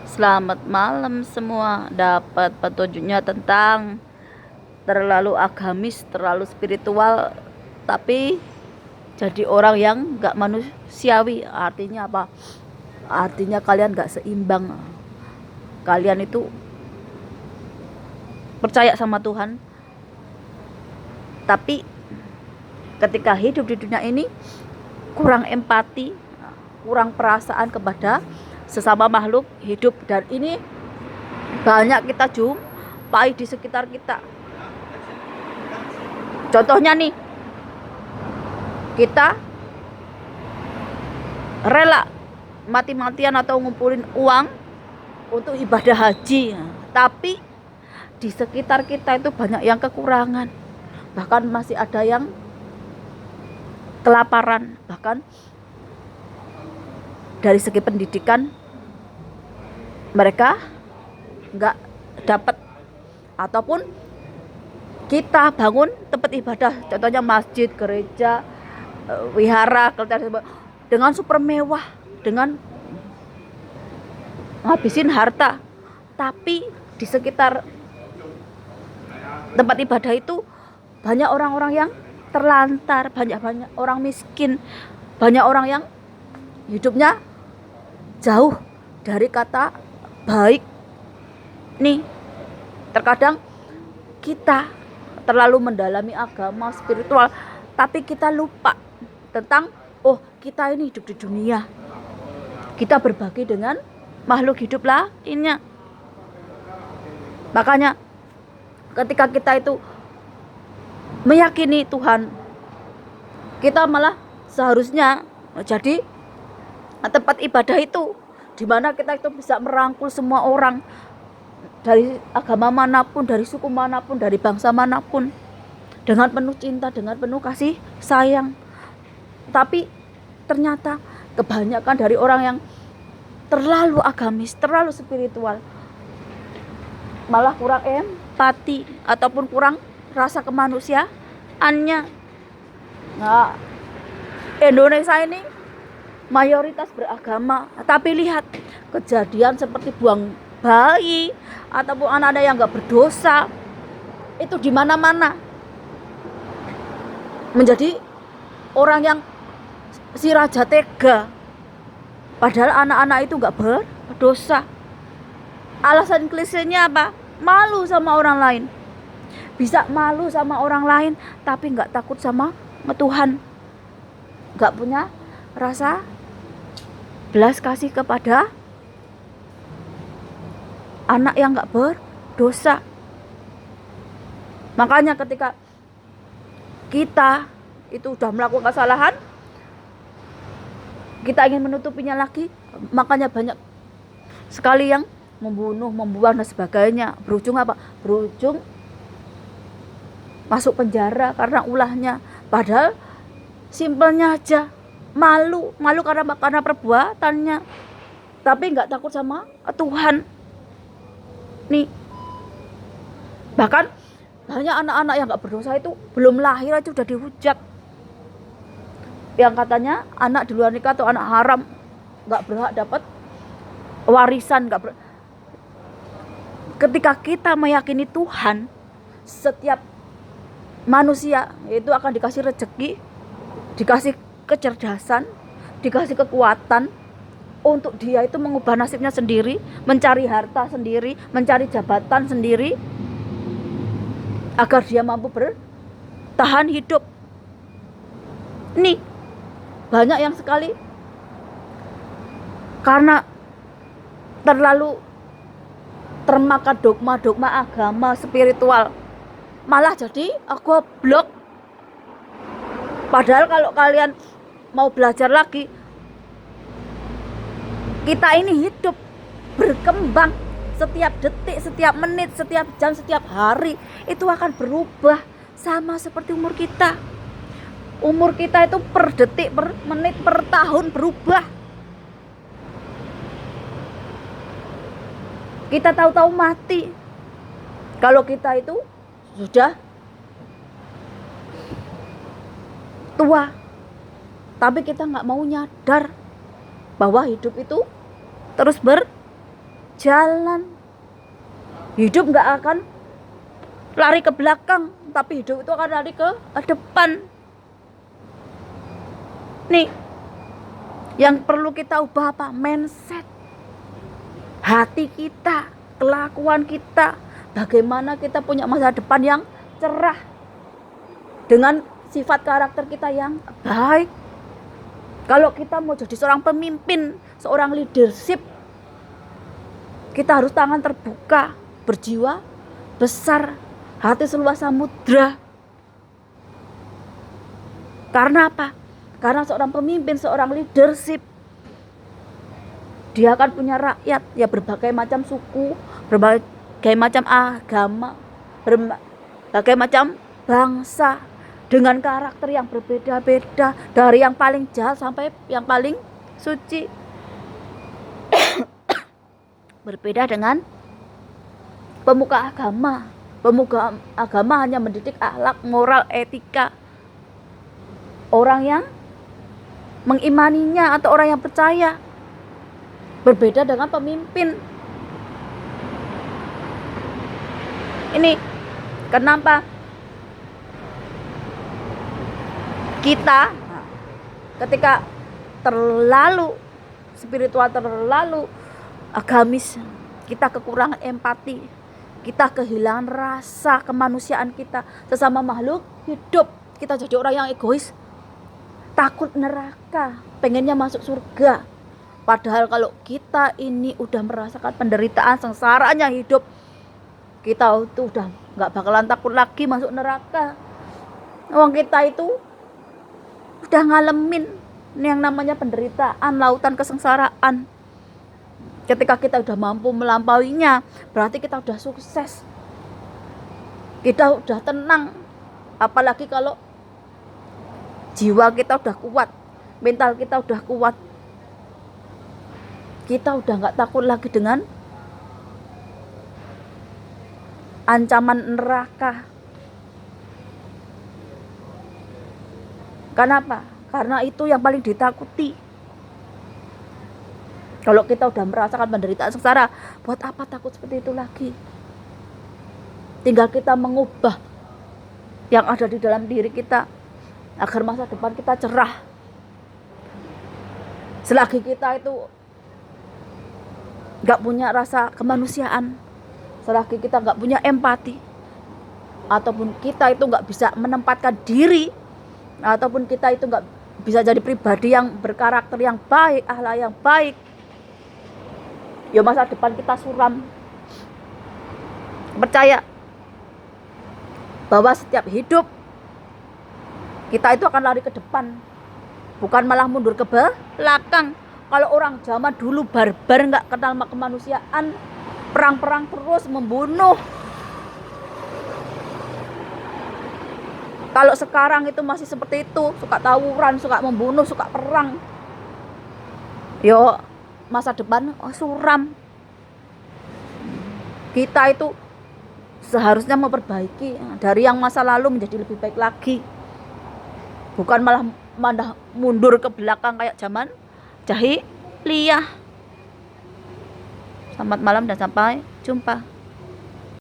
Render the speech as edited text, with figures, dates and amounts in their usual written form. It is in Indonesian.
Selamat malam semua. Dapat petunjuknya tentang terlalu agamis, terlalu spiritual, tapi jadi orang yang gak manusiawi. Artinya apa? Artinya kalian gak seimbang. Kalian itu percaya sama Tuhan, tapi ketika hidup di dunia ini kurang empati, kurang perasaan kepada sesama makhluk hidup. Dan ini banyak kita jumpai di sekitar kita. Contohnya nih, kita rela mati-matian atau ngumpulin uang untuk ibadah haji, tapi di sekitar kita itu banyak yang kekurangan, bahkan masih ada yang kelaparan. Bahkan dari segi pendidikan mereka nggak dapat, ataupun kita bangun tempat ibadah, contohnya masjid, gereja, wihara, dengan super mewah, dengan ngabisin harta, tapi di sekitar tempat ibadah itu banyak orang-orang yang terlantar, banyak orang miskin, banyak orang yang hidupnya jauh dari kata baik. Nih, terkadang kita terlalu mendalami agama spiritual, tapi kita lupa tentang kita ini hidup di dunia, kita berbagi dengan makhluk hidup lainnya. Makanya ketika kita itu meyakini Tuhan, kita malah seharusnya jadi tempat ibadah itu, di mana kita itu bisa merangkul semua orang dari agama manapun, dari suku manapun, dari bangsa manapun, dengan penuh cinta, dengan penuh kasih sayang. Tapi ternyata kebanyakan dari orang yang terlalu agamis, terlalu spiritual, malah kurang empati ataupun kurang rasa kemanusiaannya. Nah, Indonesia ini mayoritas beragama, tapi lihat kejadian seperti buang bayi ataupun anak-anak yang nggak berdosa itu di mana-mana. Menjadi orang yang si raja tega, padahal anak-anak itu nggak berdosa. Alasan klisenya apa? Malu sama orang lain. Bisa malu sama orang lain, tapi nggak takut sama Tuhan, nggak punya rasa belas kasih kepada anak yang gak berdosa. Makanya ketika kita itu udah melakukan kesalahan, kita ingin menutupinya lagi, makanya banyak sekali yang membunuh, membuang dan sebagainya. Berujung apa? Berujung masuk penjara karena ulahnya. Padahal simpelnya aja, malu karena perbuatannya, tapi nggak takut sama Tuhan. Nih, bahkan banyak anak-anak yang nggak berdosa itu belum lahir aja udah dihujat, yang katanya anak di luar nikah atau anak haram nggak berhak dapat warisan. Ketika kita meyakini Tuhan, setiap manusia itu akan dikasih rezeki, dikasih kecerdasan, dikasih kekuatan untuk dia itu mengubah nasibnya sendiri, mencari harta sendiri, mencari jabatan sendiri, agar dia mampu bertahan hidup. Nih, banyak yang sekali karena terlalu termakan dogma-dogma agama spiritual, malah jadi goblok. Padahal kalau kalian mau belajar lagi, kita ini hidup berkembang setiap detik, setiap menit, setiap jam, setiap hari itu akan berubah, sama seperti umur kita. Umur kita itu per detik, per menit, per tahun berubah. Kita tahu-tahu mati kalau kita itu sudah tua, tapi kita nggak mau nyadar bahwa hidup itu terus jalan. Hidup nggak akan lari ke belakang, tapi hidup itu akan lari ke depan. Nih, yang perlu kita ubah apa? Mindset. Hati kita, kelakuan kita, bagaimana kita punya masa depan yang cerah dengan sifat karakter kita yang baik. Kalau kita mau jadi seorang pemimpin, seorang leadership, kita harus tangan terbuka, berjiwa besar, hati seluas samudra. Karena apa? Karena seorang pemimpin, seorang leadership, dia akan punya rakyat ya, berbagai macam suku, berbagai macam agama, berbagai macam bangsa, dengan karakter yang berbeda-beda, dari yang paling jahat sampai yang paling suci. Berbeda dengan pemuka agama. Pemuka agama hanya mendidik akhlak, moral, etika orang yang mengimaninya atau orang yang percaya. Berbeda dengan pemimpin. Ini kenapa kita ketika terlalu spiritual, terlalu agamis, kita kekurangan empati, kita kehilangan rasa kemanusiaan kita sesama makhluk hidup. Kita jadi orang yang egois, takut neraka, pengennya masuk surga. Padahal kalau kita ini udah merasakan penderitaan sengsaranya hidup, kita itu udah gak bakalan takut lagi masuk neraka. Wong kita itu udah ngalamin yang namanya penderitaan, lautan kesengsaraan. Ketika kita udah mampu melampauinya, berarti kita udah sukses, kita udah tenang. Apalagi kalau jiwa kita udah kuat, mental kita udah kuat, kita udah gak takut lagi dengan ancaman neraka. Kenapa? Karena itu yang paling ditakuti. Kalau kita udah merasakan penderitaan sengsara, buat apa takut seperti itu lagi? Tinggal kita mengubah yang ada di dalam diri kita agar masa depan kita cerah. Selagi kita itu gak punya rasa kemanusiaan, selagi kita gak punya empati, ataupun kita itu gak bisa menempatkan diri, ataupun kita itu gak bisa jadi pribadi yang berkarakter yang baik, akhlak yang baik, ya masa depan kita suram. Percaya bahwa setiap hidup kita itu akan lari ke depan, bukan malah mundur ke belakang. Kalau orang zaman dulu barbar, gak kenal kemanusiaan, perang-perang terus, membunuh. Kalau sekarang itu masih seperti itu, suka tawuran, suka membunuh, suka perang, yo masa depan suram. Kita itu seharusnya memperbaiki dari yang masa lalu menjadi lebih baik lagi, bukan malah mundur ke belakang kayak zaman jahiliyah. Selamat malam dan sampai jumpa.